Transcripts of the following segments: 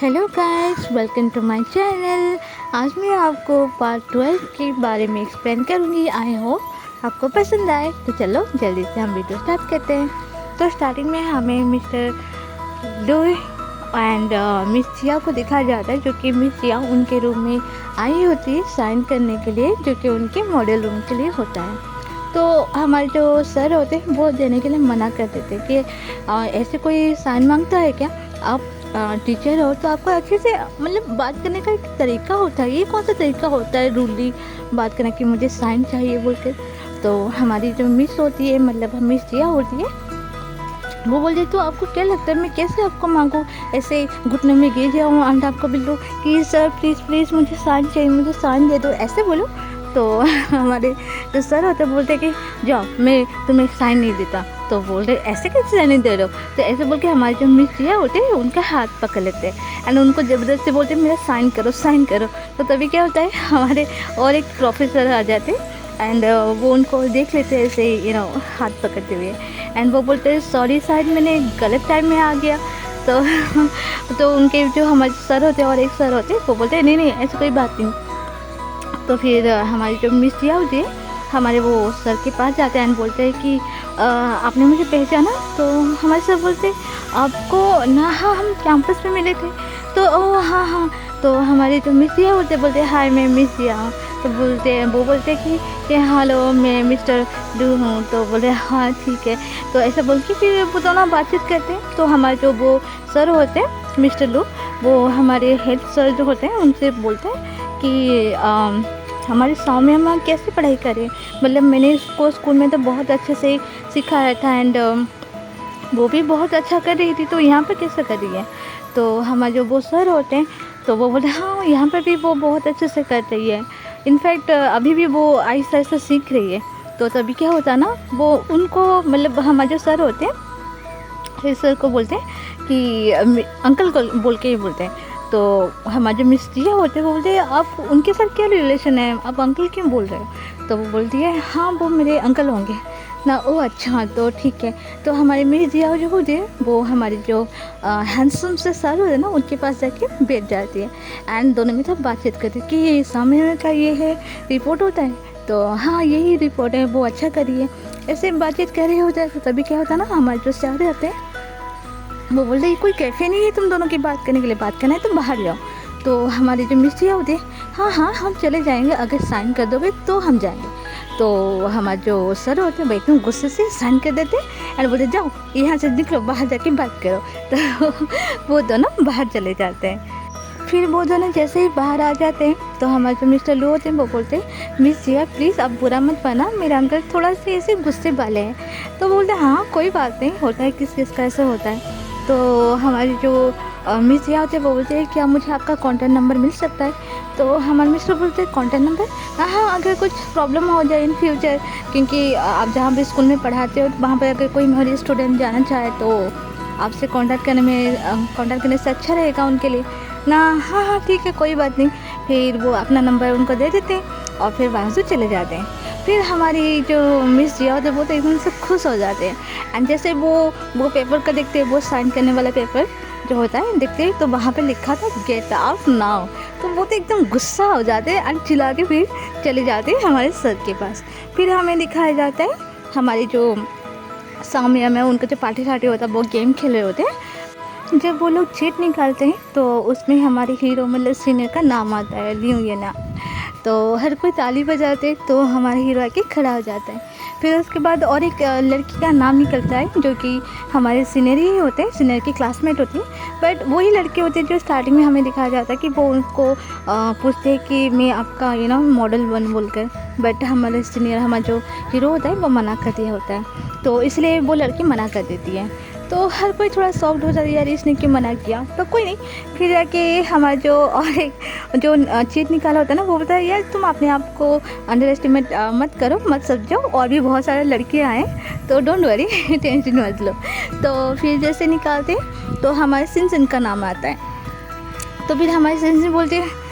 Hello guys, welcome to my channel. आज मैं आपको पार्ट 12 के बारे में एक्सप्लेन करूँगी। आई होप आपको पसंद आए। तो चलो जल्दी से हम वीडियो स्टार्ट करते हैं। तो स्टार्टिंग में हमें मिस्टर लुई एंड मिस जिया को दिखाया जाता है, जो कि मिस जिया उनके रूम में आई होती है साइन करने के लिए, जो कि उनके मॉडल रूम के लिए होता है। तो हमारे जो सर होते हैं वो देने के लिए मना कर देते कि ऐसे कोई साइन मांगता है क्या, आप टीचर हो तो आपको अच्छे से मतलब बात करने का एक तरीका होता है। ये कौन सा तरीका होता है रूडली बात करने की, मुझे साइन चाहिए बोल कर। तो हमारी जो मिस होती है, मतलब मिस जिया होती है, वो बोल तो आपको क्या लगता है मैं कैसे आपको मांगूँ, ऐसे घुटने में गिर जाऊँ एंड आपको बोलो कि सर प्लीज़ प्लीज़ मुझे साइन चाहिए, मुझे साइन दे दो, ऐसे बोलो। तो हमारे जो सर होते बोलते कि जाओ मैं तुम्हें साइन नहीं देता। तो बोलते ऐसे कैसे साइन नहीं दे रहे हो। तो ऐसे बोल के हमारे जो मिस जिया होते हैं उनका हाथ पकड़ लेते हैं एंड उनको ज़बरदस्ती बोलते मेरा साइन करो साइन करो। तो तभी क्या होता है, हमारे और एक प्रोफेसर आ जाते एंड वो उनको देख लेते हैं ऐसे हाथ पकड़ते हुए एंड वो बोलते हैं सॉरी साइड मैंने गलत टाइम में आ गया। तो तो उनके जो हमारे सर होते हैं और एक सर होते हैं वो बोलते हैं नहीं नहीं ऐसी कोई बात नहीं। तो फिर हमारी जो मिस जिया होती है हमारे वो सर के पास जाते हैं एंड बोलते हैं कि आपने मुझे पहचाना। तो हमारे सर बोलते आपको ना, हाँ हम कैंपस में मिले थे। तो ओ हाँ हाँ। तो हमारे जो मिस जिया होते बोलते हाय मैं मिस जिया हूँ। तो वो बोलते कि हेलो मैं मिस्टर लू हूँ। तो बोलते हाँ ठीक है। तो ऐसा बोल के फिर वो दोनों बातचीत करते हैं। तो हमारे जो वो सर होते हैं मिस्टर लू, वो हमारे हेड सर जो होते हैं उनसे बोलते हैं कि हमारे सौम्या माँ कैसे पढ़ाई करें, मतलब मैंने इसको स्कूल में तो बहुत अच्छे से सिखाया था एंड वो भी बहुत अच्छा कर रही थी, तो यहाँ पर कैसे कर रही है। तो हमारे जो वो सर होते हैं तो वो बोलते हाँ यहाँ पर भी वो बहुत अच्छे से कर रही है, इनफैक्ट अभी भी वो आहिस्ता आहिस्ता सीख रही है। तो तभी क्या होता ना, वो उनको मतलब हमारे जो सर होते हैं फिर सर को बोलते हैं कि अंकल को बोल के ही बोलते हैं। तो हमारे जो मिस जिया होते हैं वो बोलते हैं आप उनके साथ क्या रिलेशन है, आप अंकल क्यों बोल रहे हो। तो वो बोलती है हाँ वो मेरे अंकल होंगे ना। ओ अच्छा तो ठीक है। तो हमारे मिस जिया जो होती है वो हमारे जो हैंडसम से सर होते हैं ना उनके पास जाके बैठ जाती है एंड दोनों में सब बातचीत करते हैं कि सामने का ये है रिपोर्ट होता है, तो हाँ यही रिपोर्ट है, वो अच्छा करिए, ऐसे बातचीत कर रहे होते हैं। तो तभी क्या होता है ना, हमारे जो सर रहते हैं वो बोलते हैं कोई कैफ़े नहीं है तुम दोनों की बात करने के लिए, बात करना है तुम बाहर जाओ। तो हमारी जो मिस जिया होती है हाँ हाँ हम चले जाएंगे, अगर साइन कर दोगे तो हम जाएंगे। तो हमारे जो सर होते हैं वो एकदम गुस्से से साइन कर देते एंड बोलते जाओ यहाँ से निकलो, बाहर जाके बात करो। तो वो दोनों बाहर चले जाते हैं। फिर वो दोनों जैसे ही बाहर आ जाते हैं तो हमारे जो मिस्टर लू होते हैं वो बोलते हैं मिस जिया प्लीज़ आप बुरा मत पाना, मेरे अंकल थोड़ा से ऐसे गुस्से वाले हैं। तो बोलते हैं हाँ कोई बात नहीं, होता है किस किस का ऐसा होता है। तो हमारी जो मिस जिया होते हैं वो बोलते हैं क्या मुझे आपका कॉन्टैक्ट नंबर मिल सकता है। तो हमारे मिस्टर बोलते हैं कॉन्टैक्ट नंबर, हाँ हाँ अगर कुछ प्रॉब्लम हो जाए इन फ्यूचर, क्योंकि आप जहाँ भी स्कूल में पढ़ाते हो वहाँ पर अगर कोई मेरी स्टूडेंट जाना चाहे तो आपसे कांटेक्ट करने से अच्छा रहेगा उनके लिए ना। हाँ हाँ ठीक है कोई बात नहीं। फिर वो अपना नंबर उनको दे देते हैं और फिर वहाँ से चले जाते हैं। फिर हमारी जो मिस जिया होते हैं वो तो एकदम से खुश हो जाते हैं एंड जैसे वो पेपर का देखते हैं, वो साइन करने वाला पेपर जो होता है देखते हैं तो वहाँ पे लिखा था गेट आउट नाउ। तो वो तो एकदम गुस्सा हो जाते हैं एंड चिल्ला के फिर चले जाते हैं हमारे सर के पास। फिर हमें दिखाया जाता है हमारी जो सामने में उनका जो पार्टी शार्टी होता है वो गेम खेल रहे होते हैं। जब वो लोग चीट निकालते हैं तो उसमें हमारे हीरो मतलब सीनियर का नाम आता है, लियो ये नाम। तो हर कोई ताली बजाते तो हमारे हीरो आके खड़ा हो जाता है। फिर उसके बाद और एक लड़की का नाम निकलता है जो कि हमारे सीनियर ही होते हैं, सीनियर की क्लासमेट होती है, बट वही लड़के होते हैं जो स्टार्टिंग में हमें दिखाया जाता है कि वो उनको पूछते हैं कि मैं आपका मॉडल बन बोलकर, बट हमारे सीनियर हमारा जो हीरो होता है वो मना कर दिया होता है, तो इसलिए वो लड़की मना कर देती है। तो हर कोई थोड़ा सॉफ्ट हो जाता है यार इसने क्यों मना किया, तो कोई नहीं। फिर जाके हमारा जो और एक जो चीट निकाला होता है ना वो बोलता है यार तुम अपने आप को अंडर एस्टिमेट मत करो, मत समझो, और भी बहुत सारे लड़कियाँ हैं तो डोंट वरी टेंशन मत लो। तो फिर जैसे निकालते तो हमारे सिन का नाम आता है। तो फिर हमारे सिन बोलते हैं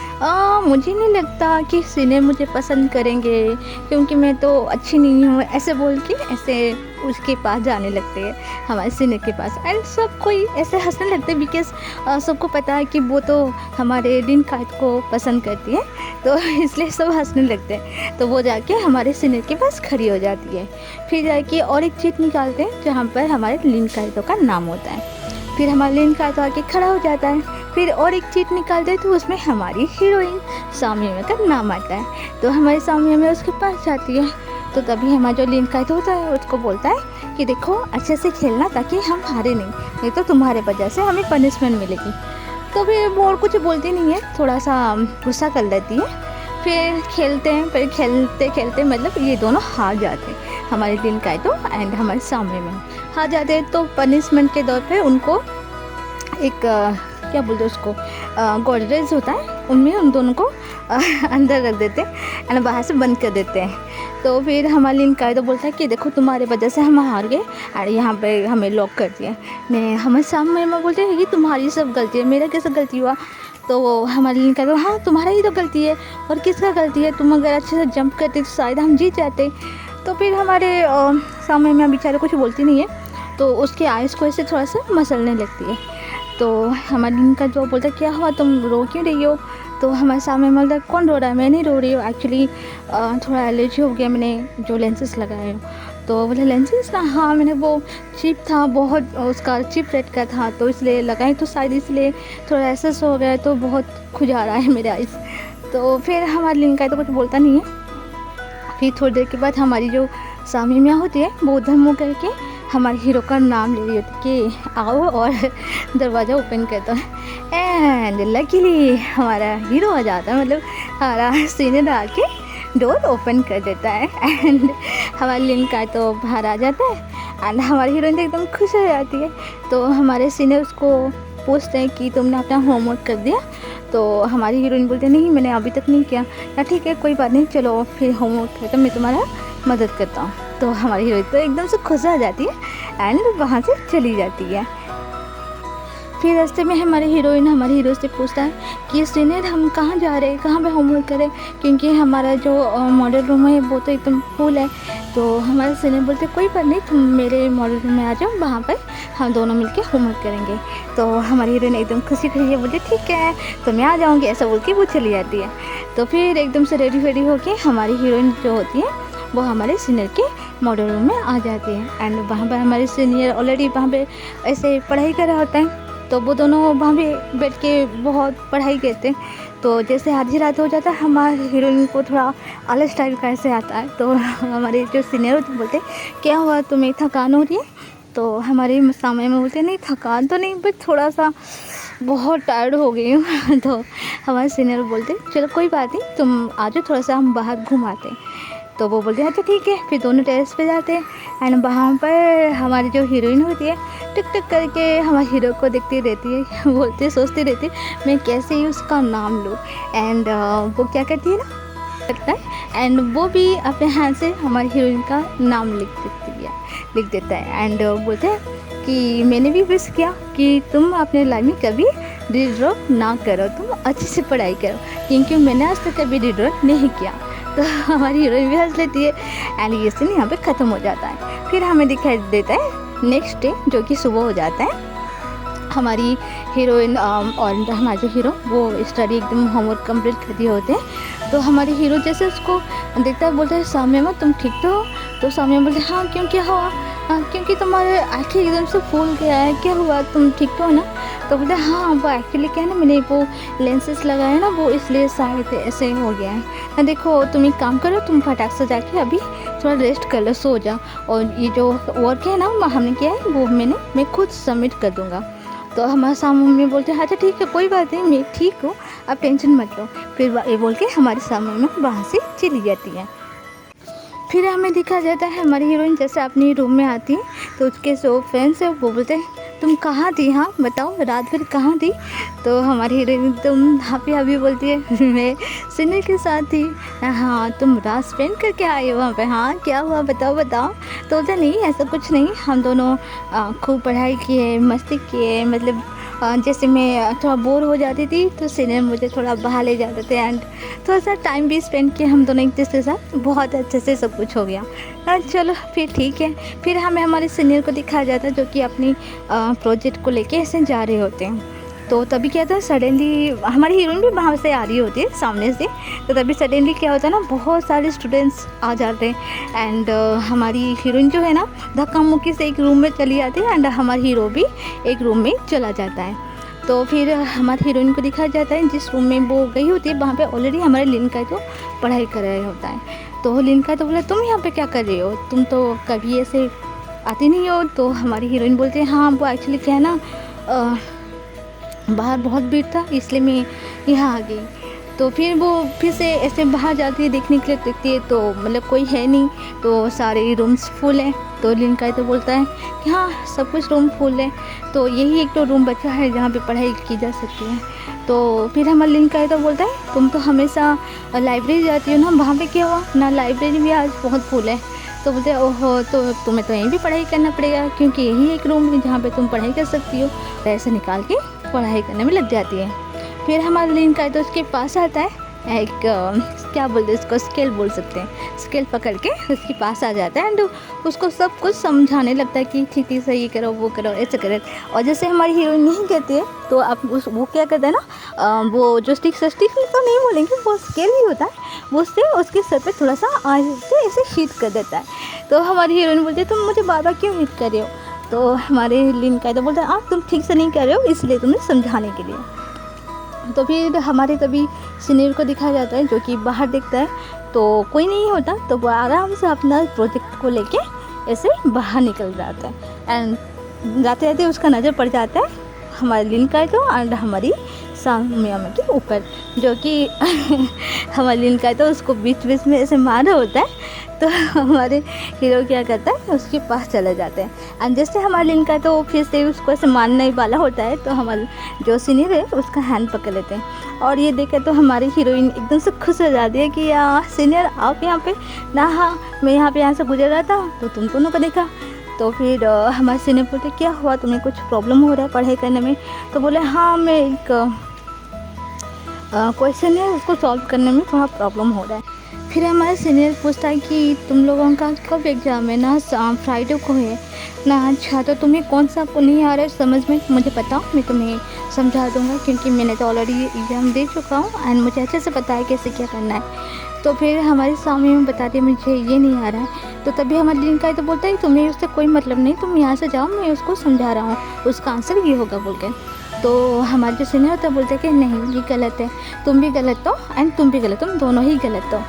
मुझे नहीं लगता कि सीनियर मुझे पसंद करेंगे क्योंकि मैं तो अच्छी नहीं हूँ, ऐसे बोल के ऐसे उसके पास जाने लगते हैं, हमारे सीनियर के पास। एंड सब कोई ऐसे हंसने लगते हैं बिकॉज सबको पता है कि वो तो हमारे लिन काइट को पसंद करती है, तो इसलिए सब हंसने लगते हैं। तो वो जाके हमारे सीनियर के पास खड़ी हो जाती है। फिर जाके और एक चीट निकालते हैं जहाँ पर हमारे लिन काइटों का नाम होता है। फिर हमारा लिन काइटो आके खड़ा हो जाता है। फिर और एक चीट निकालते हैं तो उसमें हमारी हीरोइन सामिया का नाम आता है। तो हमारी सामिया उसके पास जाती है। तो तभी हमारा जो लिन काइटो होता है उसको बोलता है कि देखो अच्छे से खेलना ताकि हम हारे नहीं तो तुम्हारे वजह से हमें पनिशमेंट मिलेगी। तो फिर वो और कुछ बोलती नहीं है, थोड़ा सा गुस्सा कर लेती है। फिर खेलते हैं, फिर खेलते खेलते मतलब ये दोनों हार जाते हैं, हमारे लिन काइटो एंड हमारे सामिया हार जाते हैं। तो पनिशमेंट के तौर पे उनको एक क्या बोलते हैं उसको, गोदरेज होता है, उनमें उन दोनों को अंदर रख देते हैं एंड बाहर से बंद कर देते हैं। तो फिर हमारे लिन काइटो बोलता है कि देखो तुम्हारे वजह से हम हार गए और यहाँ पे हमें लॉक कर दिया। नहीं, हमारे सामने में बोलते हैं कि तुम्हारी सब गलती है, मेरा कैसे गलती हुआ। तो वो हमारे लिन काइटो हाँ तुम्हारा ही तो गलती है, और किसका गलती है, तुम अगर अच्छे से जंप करते तो शायद हम जीत जाते। तो फिर हमारे सामने में बेचारे कुछ बोलती नहीं है, तो उसके आइस को ऐसे थोड़ा सा मसलने लगती है। तो हमारे लिन काइटो बोलता है क्या हुआ, तुम रो क्यों रही हो। तो हमारे सामने मतलब कौन रो रहा है, मैं नहीं रो रही हूँ, एक्चुअली थोड़ा एलर्जी हो गया, मैंने जो लेंसेज लगाए हो। तो बोले लेंसेज ना, हाँ मैंने वो चिप था बहुत, उसका चिप रेड का था तो इसलिए लगाई, तो शायद इसलिए थोड़ा ऐसा हो गया, तो बहुत खुजा रहा है मेरा आइस। तो फिर हमारे लिन काइटो कुछ बोलता नहीं है। फिर थोड़ी देर के बाद हमारी जो सामिया होती है वो उधर मुँह करके हमारे हीरो का नाम ले रही होती है कि आओ, और दरवाज़ा ओपन करता है। एंड लकीली हमारा हीरो आ जाता है, मतलब हमारा सीनियर आके डोर ओपन कर देता है एंड हमारे लिन काइटो बाहर आ जाता है एंड हमारी हीरोइन एकदम खुश हो जाती है। तो हमारे सीनियर उसको पूछते हैं कि तुमने अपना होमवर्क कर दिया। तो हमारी हीरोइन बोलते नहीं मैंने अभी तक नहीं किया। या ठीक है कोई बात नहीं, चलो फिर होमवर्क करके मैं तुम्हारा मदद करता हूँ। तो हमारी हीरोइन तो एकदम से खुश हो जाती है एंड वहाँ से चली जाती है। फिर रास्ते में हमारे हीरोइन हमारे हीरो से पूछता है कि सीनियर हम कहाँ जा रहे हैं, कहाँ पे होमवर्क करें, क्योंकि हमारा जो मॉडल रूम है वो तो एकदम फुल है। तो हमारे सीनियर बोलते कोई बात नहीं, तुम मेरे मॉडल रूम में आ जाओ, वहाँ पर हम दोनों मिलके होमवर्क करेंगे। तो हमारी हीरोइन एकदम खुशी खुशी बोलती ठीक है तो मैं आ जाऊँगी, ऐसा बोल के वो चली जाती है। तो फिर एकदम से रेडी वेडी होके हमारी हीरोइन जो होती है वो हमारे सीनियर के मॉडल रूम में आ जाती है एंड वहाँ पर हमारे सीनियर ऑलरेडी वहाँ पे ऐसे पढ़ाई कर रहा होता है। तो वो दोनों वहाँ पे बैठ के बहुत पढ़ाई करते हैं। तो जैसे आधी रात हो जाता है हमारे हीरोइन को थोड़ा आलस टाइप का ऐसे आता है। तो हमारे जो सीनियर होते हैं बोलते क्या हुआ तुम्हें थकान हो रही है। तो हमारे सामने में बोलते नहीं थकान तो नहीं, बस थोड़ा सा बहुत टायर्ड हो गई हूँ। तो हमारे सीनियर बोलते चलो कोई बात नहीं तुम आ जाओ, थोड़ा सा हम बाहर घुमाते हैं। तो वो बोलते हैं अच्छा ठीक है। फिर दोनों टेरेस पे जाते हैं एंड वहाँ पर हमारी जो हीरोइन होती है टक टक करके हमारे हीरो को देखती रहती है, बोलती सोचती रहती है मैं कैसे ही उसका नाम लूँ। एंड वो क्या करती है ना करता है एंड वो भी अपने हाथ से हमारी हीरोइन का नाम लिख देता है एंड बोलते हैं कि मैंने भी विश किया कि तुम अपने लाइफ में कभी रीड्रॉप ना करो, तुम अच्छे से पढ़ाई करो, क्योंकि मैंने आज तक कभी रीड्रॉप नहीं किया। तो हमारी हीरोइन भी हंस लेती है एंड ये सीन यहाँ पे ख़त्म हो जाता है। फिर हमें दिखाई देता है नेक्स्ट डे जो कि सुबह हो जाता है। हमारी हीरोइन और हमारा जो हीरो वो स्टडी एकदम होमवर्क कंप्लीट कर दिए होते हैं। तो हमारी हीरो जैसे उसको देखता है बोलता है सामिया तुम ठीक तो हो। तो सामिया बोलते हाँ क्यों क्या हुआ, क्योंकि तुम्हारे आँखें एकदम से फूल गया है, क्या हुआ तुम ठीक तो हो ना। तो बोलते हाँ वो एक्चुअली क्या है ना मैंने वो लेंसेज लगाया ना वो इसलिए शायद ऐसे हो गया है ना। देखो तुम एक काम करो, तुम फटाक से जाके अभी थोड़ा रेस्ट कर लो, सो जाओ, और ये जो वर्क है ना हमने किया है वो मैं खुद सबमिट कर दूँगा। तो हमारे सामने में बोलते हैं अच्छा ठीक है कोई बात नहीं मैं ठीक हूँ, आप टेंशन मत लो। फिर ये बोल के हमारे सामने में वहाँ से चली जाती है। फिर हमें दिखा जाता है हमारी हीरोइन जैसे अपनी रूम में आती है तो उसके जो फ्रेंड्स है वो बोलते हैं तुम कहाँ थी, हाँ बताओ रात भर कहाँ थी। तो हमारी हीरोइन एकदम हापी बोलती है मैं सीनियर के साथ थी। हाँ तुम रात स्पेंड करके आए हो वहाँ पे, हाँ क्या हुआ बताओ। तो बोलते नहीं ऐसा कुछ नहीं, हम दोनों खूब पढ़ाई किए मस्ती किए, मतलब जैसे मैं थोड़ा बोर हो जाती थी तो सीनियर मुझे थोड़ा बाहर ले जाते थे एंड थोड़ा सा टाइम भी स्पेंड किया हम दोनों एक दूसरे के साथ, बहुत अच्छे से सब कुछ हो गया। चलो फिर ठीक है। फिर हमें हमारे सीनियर को दिखाया जाता है जो कि अपनी प्रोजेक्ट को लेके ऐसे जा रहे होते हैं। तो तभी क्या था, सडनली हमारी हीरोइन भी वहाँ से आ रही होती है सामने से। तो तभी सडनली क्या होता है ना, बहुत सारे स्टूडेंट्स आ जाते हैं एंड हमारी हीरोइन जो है ना धक्का मुक्की से एक रूम में चली जाती है एंड हमारा हीरो भी एक रूम में चला जाता है। तो फिर हमारी हीरोइन को दिखाया जाता है जिस रूम में वो गई होती है वहाँ पे ऑलरेडी हमारे लिन का तो पढ़ाई कर रहा होता है। तो लिन का तो बोला तुम यहाँ पे क्या कर रही हो, तुम तो कभी ऐसे आती नहीं हो। तो हमारी हीरोइन बोलती है हाँ वो एक्चुअली क्या है ना, बाहर बहुत भीड़ था इसलिए मैं यहाँ आ गई। तो फिर वो फिर से ऐसे बाहर जाती है देखने के लिए, देखती है तो मतलब कोई है नहीं, तो सारे रूम्स फुल हैं। तो लिनका तो बोलता है कि हाँ सब कुछ रूम फुल है, तो यही एक तो रूम बचा है जहाँ पे पढ़ाई की जा सकती है। तो फिर हमारा लिनका तो बोलता है तुम तो हमेशा लाइब्रेरी जाती हो ना, वहाँ पे क्या हुआ ना, लाइब्रेरी भी आज बहुत फुल है। तो बोलते हैं ओहो तो तुम्हें तो यहीं भी पढ़ाई करना पड़ेगा क्योंकि यही एक रूम है जहाँ पे तुम पढ़ाई कर सकती हो। तो ऐसे निकाल के पढ़ाई करने में लग जाती है। फिर हमारा लिनका तो उसके पास आता है, एक क्या बोलते हैं इसको, स्केल बोल सकते हैं, स्केल पकड़ के उसके पास आ जाता है एंड उसको सब कुछ समझाने लगता है कि ठीक ठीक से ये करो वो करो ऐसे करो। और जैसे हमारी हीरोइन नहीं कहती है तो आप वो क्या करता है ना, वो जो स्टिक तो नहीं बोलेंगे, वो स्केल ही होता है, वो उससे उसके सर पे थोड़ा सा आँच से ऐसे हीट कर देता है। तो हमारी हीरोइन बोलती है तुम मुझे बार बार क्यों हीट कर रहे हो। तो हमारे लिनका तो बोलता है तुम ठीक से नहीं कर रहे हो इसलिए तुम्हें समझाने के लिए। तो फिर हमारे तभी सीनियर को दिखाया जाता है जो कि बाहर देखता है तो कोई नहीं होता, तो वो आराम से अपना प्रोजेक्ट को लेके ऐसे बाहर निकल जाता है एंड जाते जाते उसका नज़र पड़ जाता है हमारे लिनका तो एंड हमारी सामिया के ऊपर, जो कि हमारे लिनका तो उसको बीच बीच में ऐसे मारा होता है। तो हमारे हीरो क्या करता है उसके पास चले जाते हैं एंड जैसे हमारे लिनका तो फिर से उसको ऐसे मारने ही वाला होता है तो हमारे जो सीनियर है उसका हैंड पकड़ लेते हैं। और ये देखे तो हमारी हीरोइन एकदम से खुश हो जाती है कि सीनियर आप यहाँ पे ना, हाँ मैं यहाँ से गुजर रहा था तो तुम दोनों को देखा। तो फिर हमारे सीनियर बोलते क्या हुआ, तुम्हें कुछ प्रॉब्लम हो रहा है पढ़ाई करने में। तो बोले हाँ मैं एक क्वेश्चन है उसको सॉल्व करने में थोड़ा प्रॉब्लम हो रहा है। फिर हमारा सीनियर पूछता है कि तुम लोगों का कब एग्ज़ाम है ना, फ्राइडे को है ना। अच्छा तो तुम्हें कौन सा आपको नहीं आ रहा है समझ में, मुझे बताओ मैं तुम्हें समझा दूँगा क्योंकि मैंने तो ऑलरेडी एग्ज़ाम दे चुका हूँ एंड मुझे अच्छे से पता है कैसे क्या करना है। तो फिर हमारे सामने में बताती है मुझे ये नहीं आ रहा है। तो तभी हमारे लिनका तो बोलता है तुम्हें उससे कोई मतलब नहीं, तुम यहाँ से जाओ मैं उसको समझा रहा हूँ, उसका आंसर ये होगा बोल के। तो हमारे जो सीनियर होता है बोलते हैं कि नहीं ये गलत है, तुम भी गलत हो एंड तुम भी गलत हो, तुम दोनों ही गलत हो।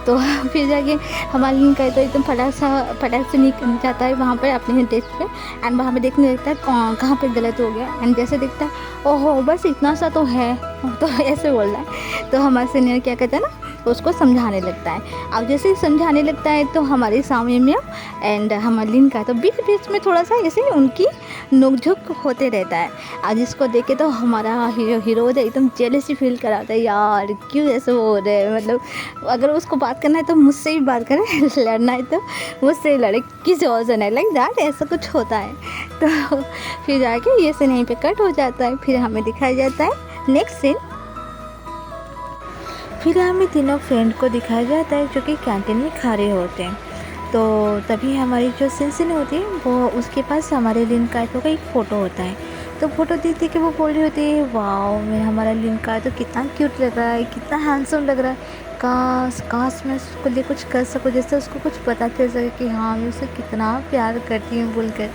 तो फिर जाके हमारे लिनका तो एकदम फटाक से निकल जाता है वहाँ पर अपने डेस्क पे एंड वहाँ पे देखने लगता है कहाँ पे गलत हो गया एंड जैसे देखता है ओहो बस इतना सा तो है, तो ऐसे बोल रहा है। तो हमारे सीनियर क्या कहता है ना उसको समझाने लगता है। अब जैसे ही समझाने लगता है तो हमारे सामने में एंड हमारे लिनका तो बीच बीच में थोड़ा सा ऐसे उनकी नोकझोंक होते रहता है। आज इसको देखे तो हमारा हीरो एकदम जेलसी फील कराता है, यार क्यों ऐसे हो रहे हैं, मतलब अगर उसको बात करना है तो मुझसे ही बात करें, लड़ना है तो मुझसे ही लड़े, किसी और से नहीं, लाइक दैट ऐसा कुछ होता है। तो फिर जाके ये सीन यहीं पे कट हो जाता है। फिर हमें दिखाया जाता है नेक्स्ट सीन। फिर हमें तीनों फ्रेंड को दिखाया जाता है जो कि कैंटीन में खा रहे होते हैं। तो तभी हमारी जो सिंसिन होती है वो उसके पास हमारे लिनका का एक फ़ोटो होता है। तो फ़ोटो देखते कि वो बोल रही होती है वाओ मैं हमारा लिनका तो कितना क्यूट लग रहा है, कितना हैंडसम लग रहा है, काश मैं उसको लिए कुछ कर सकूँ जैसे उसको कुछ पता चल सके कि हाँ मैं उसे कितना प्यार करती हूँ बोलकर।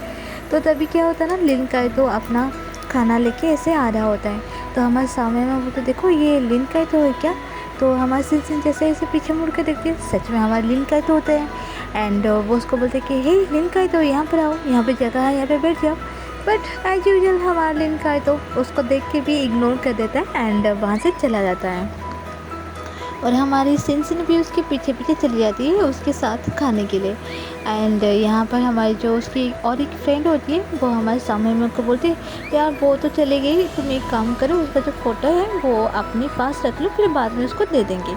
तो तभी क्या होता है ना लिनका तो अपना खाना लेके ऐसे आ रहा होता है। तो हमारे सामने में वो तो देखो ये लिनका तो है क्या। तो हमारे सिंसिन जैसे ऐसे पीछे मुड़ कर देखती है सच में हमारे लिनका तो होता है एंड वो उसको बोलते कि हे लिनका तो यहाँ पर आओ, यहाँ पे जगह है, यहाँ पे बैठ जाओ। बट एज यूजुअल हमारा लिनका तो उसको देख के भी इग्नोर कर देता है एंड वहाँ से चला जाता है। और हमारी सिंसिन भी उसके पीछे पीछे चली जाती है उसके साथ खाने के लिए। एंड यहाँ पर हमारी जो उसकी और एक फ्रेंड होती है वो हमारे सामने में को बोलती है यार वो तो चले गई, तुम एक काम करो उसका जो फ़ोटो है वो अपने पास रख लो फिर बाद में उसको दे देंगे।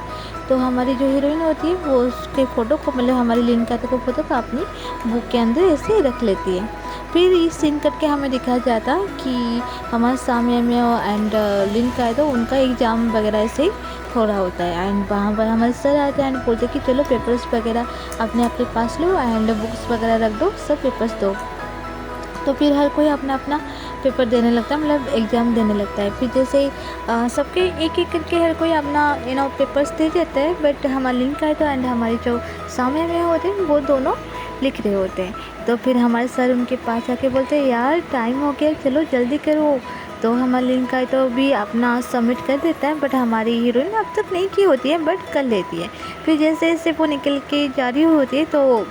तो हमारी जो हीरोइन होती है वो उसके फ़ोटो को मतलब हमारी लिनका को फ़ोटो को अपनी बुक के अंदर ऐसे रख लेती है। फिर इस सीन करके हमें दिखाया जाता कि हमारे सामने में एंड लिन का है तो उनका एग्ज़ाम वगैरह ऐसे ही हो रहा होता है। एंड वहाँ पर हमारे सर आते हैं एंड बोलते कि चलो पेपर्स वगैरह अपने आपके पास लो एंड बुक्स वगैरह रख दो, सब पेपर्स दो। तो फिर हर कोई अपना अपना पेपर देने लगता है, मतलब एग्ज़ाम देने लगता है। फिर जैसे सबके एक एक करके हर कोई अपना पेपर्स दे देता है। बट हमारा लिंक है तो एंड हमारे जो सामने में होते हैं वो दोनों लिख रहे होते हैं। तो फिर हमारे सर उनके पास आके बोलते हैं यार टाइम हो गया, चलो जल्दी करो। तो हमारा लिंक है तो भी अपना सबमिट कर देता है, बट हमारी हीरोइन अब तक नहीं की होती है बट कर लेती है। फिर जैसे जैसे वो निकल के जा रही होती है तो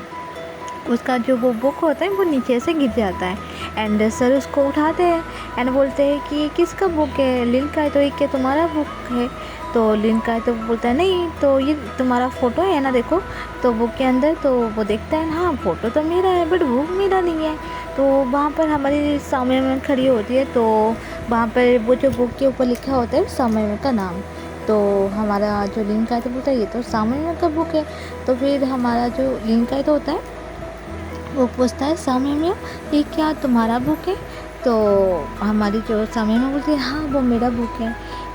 उसका जो वो बुक होता है वो नीचे से गिर जाता है एंड सर उसको उठाते हैं एंड बोलते हैं कि ये किसका बुक है? लिन का है तो ये क्या तुम्हारा बुक है? तो लिन का है तो बोलता है नहीं, तो ये तुम्हारा फ़ोटो है ना, देखो तो बुक के अंदर। तो वो देखता है हाँ फ़ोटो तो मेरा है बट बुक मेरा नहीं है। तो वहाँ पर हमारी सामने में खड़ी होती है, तो वहाँ पर वो जो बुक के ऊपर लिखा होता है सामने में का नाम। तो हमारा जो लिन का है तो बोलता है ये तो सामने में का बुक है। तो फिर हमारा जो लिन का है तो होता है वो पूछता है सामने में ये क्या तुम्हारा बुक है? तो हमारी जो सामने में बोलती है हाँ वो मेरा बुक है।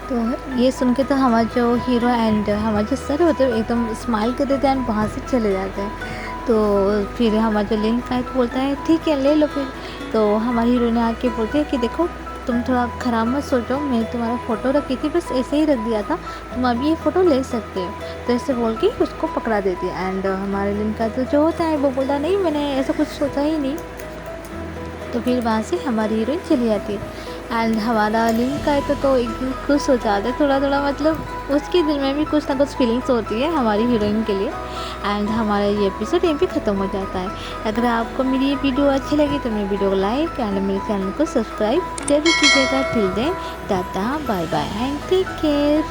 तो ये सुन के तो हमारा जो हीरो एंड हमारे जो सर होते हैं एकदम स्माइल कर देते हैं एंड वहाँ से चले जाते हैं। तो फिर हमारा जो लिंक है तो बोलता है ठीक है ले लो फिर। तो हमारी हीरोइन आके बोलती है कि देखो तुम थोड़ा ख़राब मत सोचो, मैं तुम्हारा फ़ोटो रखी थी बस ऐसे ही रख दिया था, तुम अभी ये फ़ोटो ले सकते हो। तो ऐसे बोल के उसको पकड़ा देती है एंड हमारे लिंक का तो जो होता है वो बोलता नहीं मैंने ऐसा कुछ सोचा ही नहीं। तो फिर वहाँ से हमारी हीरोइन चली जाती है एंड हमारा लिंक का है तो एकदम खुश हो जाता है थोड़ा थोड़ा, मतलब उसके दिल में भी कुछ ना कुछ फीलिंग्स होती है हमारी हीरोइन के लिए। एंड हमारा ये एपिसोड यहीं पे ख़त्म हो जाता है। अगर आपको मेरी ये वीडियो अच्छी लगी तो मेरे वीडियो को लाइक एंड मेरे चैनल को सब्सक्राइब जरूर कीजिएगा। Till then tata bye bye and take care.